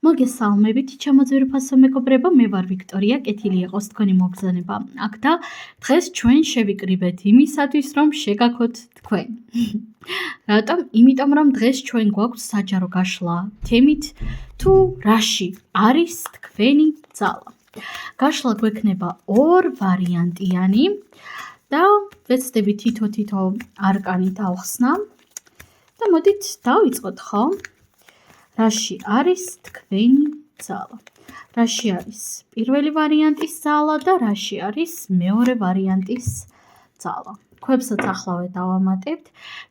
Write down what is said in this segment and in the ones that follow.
მოგესალმებით, ჩემო ძვირფასო მეგობრებო, მე ვარ ვიქტორია, კეთილი იყოს თქვენი მოგზაურობა აქ და დღეს ჩვენ შევიკრიბეთ იმისათვის, რომ შეგაქოთ თქვენ. რატომ? იმიტომ რომ დღეს ჩვენ გვაქვს საჯარო გაშლა თემით თუ რაში არის თქვენი ძალა. გაშლა გვექნება ორ ვარიანტიანი და ვეცდები თითო არკანი დავხსნა და მოდით დავიწყოთ, ხო? რაში არის თქვენი ძალა? რაში არის პირველი ვარიანტის ძალა და რაში არის მეორე ვარიანტის ძალა? ქვებსაც ახლავე დავამატებთ.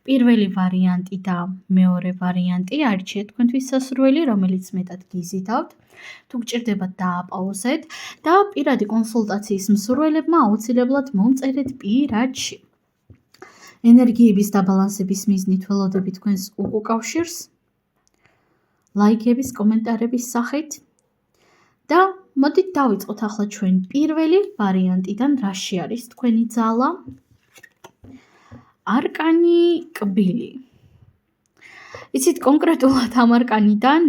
პირველი ვარიანტი და მეორე ვარიანტი არჩიეთ თქვენთვის სასურველი, რომელიც მეტად გიზიდავთ. თუ გჭირდებათ დააპაუზეთ და პირადი კონსულტაციის მსურველებმა აუცილებლად მომწერეთ პირადში. ენერგიების დაბალანსების მიზნით ველოდებით თქვენს უკავშირს. ლაიქების, კომენტარების სახით და მოდით დავიწყოთ ახლა ჩვენ პირველი ვარიანტიდან, რაში არის თქვენი ძალა. არკანი კბილი. იცით, კონკრეტულად ამ არკანიდან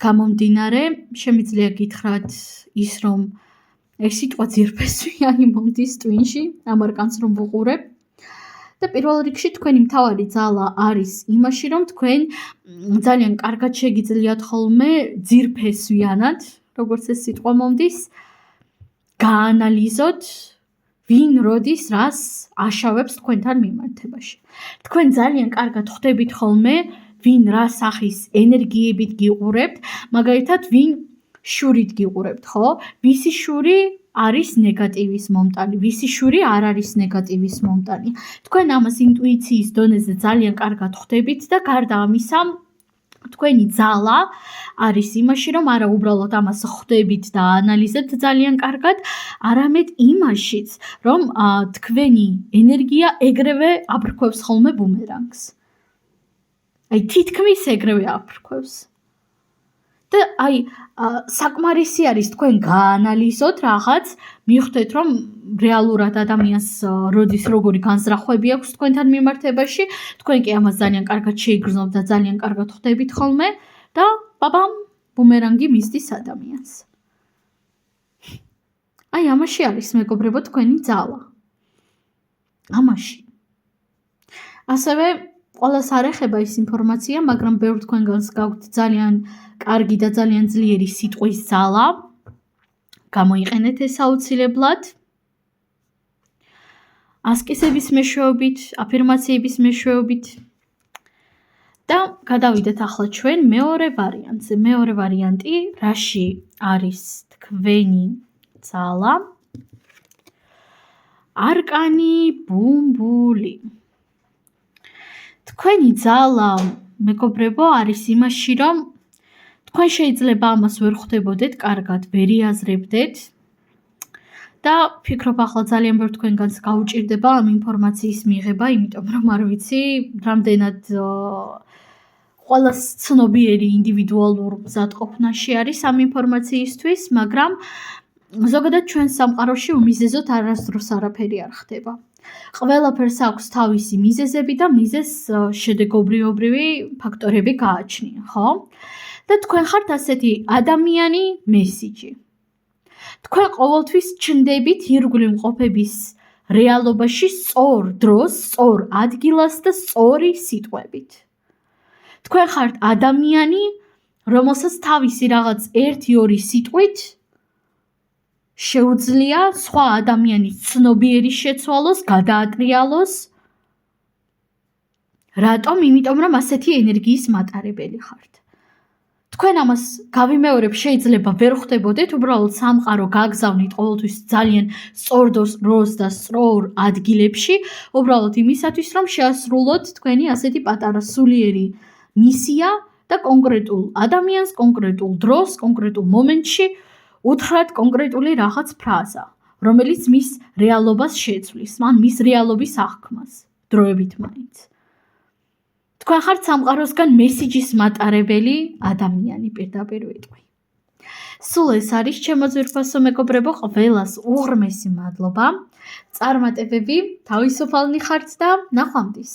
გამომდინარე, შემიძლია გითხრათ ის, რომ ეს სიტყვა ძირფესვიანი მომდის ტვინში, ამ არკანს რომ ვუყურებ. და პირველ რიგში თქვენი მთავარი ძალა არის იმაში, რომ თქვენ ძალიან კარგად შეგიძლიათ ხოლმე ძირფესვიანად, როგორც ეს სიტყვა მომდის, გაანალიზოთ, ვინ როდის რას აშავებს თქვენთან მიმართებაში. თქვენ ძალიან კარგად ხვდებით ხოლმე, ვინ რა სახის ენერგიებით გიყურებთ, მაგალითად, ვინ შურით გიყურებთ, ხო? ვისი შური არის ნეგატივის მომტანი, ვისი შური არ არის ნეგატივის მომტანი. თქვენ ამას ინტუიციის დონეზე ძალიან კარგად ხვდებით და გარდა ამისა, თქვენი ძალა არის იმაში, რომ არა უბრალოდ ამას ხვდებით და აანალიზებთ ძალიან კარგად, არამედ იმაშიც, რომ თქვენი ენერგია ეგრევე აფრქვევს ხოლმე ბუმერანგს. აი, თითქმის ეგრევე აფრქვევს. და აი, საკმარისი არის თქვენ გაანალიზოთ რაღაც, მიხვდეთ, რომ რეალურად ადამიანს როდის როგორი განზრახვები აქვს თქვენთან მიმართებაში, თქვენ კი ამას ძალიან კარგად შეიგრძნობთ და ძალიან კარგად ხვდებით ხოლმე და ბაბამ, ბუმერანგი მისდის ადამიანს. აი, ამაში არის, მეგობრებო, თქვენი ძალა. ამაში. ასევე ყველას არ ეხება ეს ინფორმაცია, მაგრამ ბევრ თქვენგანს გაქვთ ძალიან კარგი და ძალიან ძლიერი სიტყვის ძალა. გამოიყენეთ ეს აუცილებლად. ასკისების მეშვეობით, აფირმაციების მეშვეობით. და გადავიდეთ ახლა ჩვენ მეორე ვარიანტზე. მეორე ვარიანტი, რაში არის თქვენი ძალა? არკანი ბუმბული. თქვენი ძალა, მეგობრებო, არის იმაში, რომ თქვენ შეიძლება ამას ვერ ხვდებოდეთ კარგად, ვერ იაზრებდეთ და ფიქრობ ახლა ძალიან ბევრ თქვენგანს გაუჭირდება ამ ინფორმაციის მიღება, იმიტომ რომ არ ვიცი, რამდენად ყველას ცნობიერი ინდივიდუალურ მზადყოფნაში არის ამ ინფორმაციისთვის, მაგრამ ზოგადად ჩვენ სამყაროში უმიზეზოდ არასდროს არაფერი არ ხდება. ყველაფერს აქვს თავისი მიზეზები და მიზეზს შედეგობრივი ფაქტორები გააჩნია, ხო? და თქვენ ხართ ასეთი ადამიანი მესიჯი. თქვენ ყოველთვის ჩნდებით ირგვლივ მყოფების რეალობაში სწორ დროს, სწორ ადგილას და სწორი სიტყვებით. თქვენ ხართ ადამიანი, რომელსაც თავისი რაღაც 1-2 სიტყვით შეუძლია სხვა ადამიანის ცნობიერი შეცვალოს, გადაატრიალოს. რატომ? იმიტომ რომ ასეთი ენერგიის მატარებელი ხართ. თქვენ ამას გავიმეორებ, შეიძლება ვერ ხვდებოდეთ, უბრალოდ სამყარო გაგზავნით ყოველთვის ძალიან სწორ დროს და სწორ ადგილებში, უბრალოდ იმისათვის, რომ შეასრულოთ თქვენი ასეთი პატარა სულიერი მისია და კონკრეტულ ადამიანს, კონკრეტულ დროს, კონკრეტულ მომენტში უთხრათ კონკრეტული რაღაც ფრაზა, რომელიც მის რეალობას შეცვლის, ან მის რეალობის აღქმას, დროებით მაინც. თქვენ ხართ სამყაროსგან მესიჯის მატარებელი ადამიანი, პირდაპირ ვიტყვი. სულ ეს არის, ჩემო ძვირფასო მეგობრებო, ყველას უღრმესი მადლობა. წარმატებები, თავისუფალნი ხართ და ნახვამდის.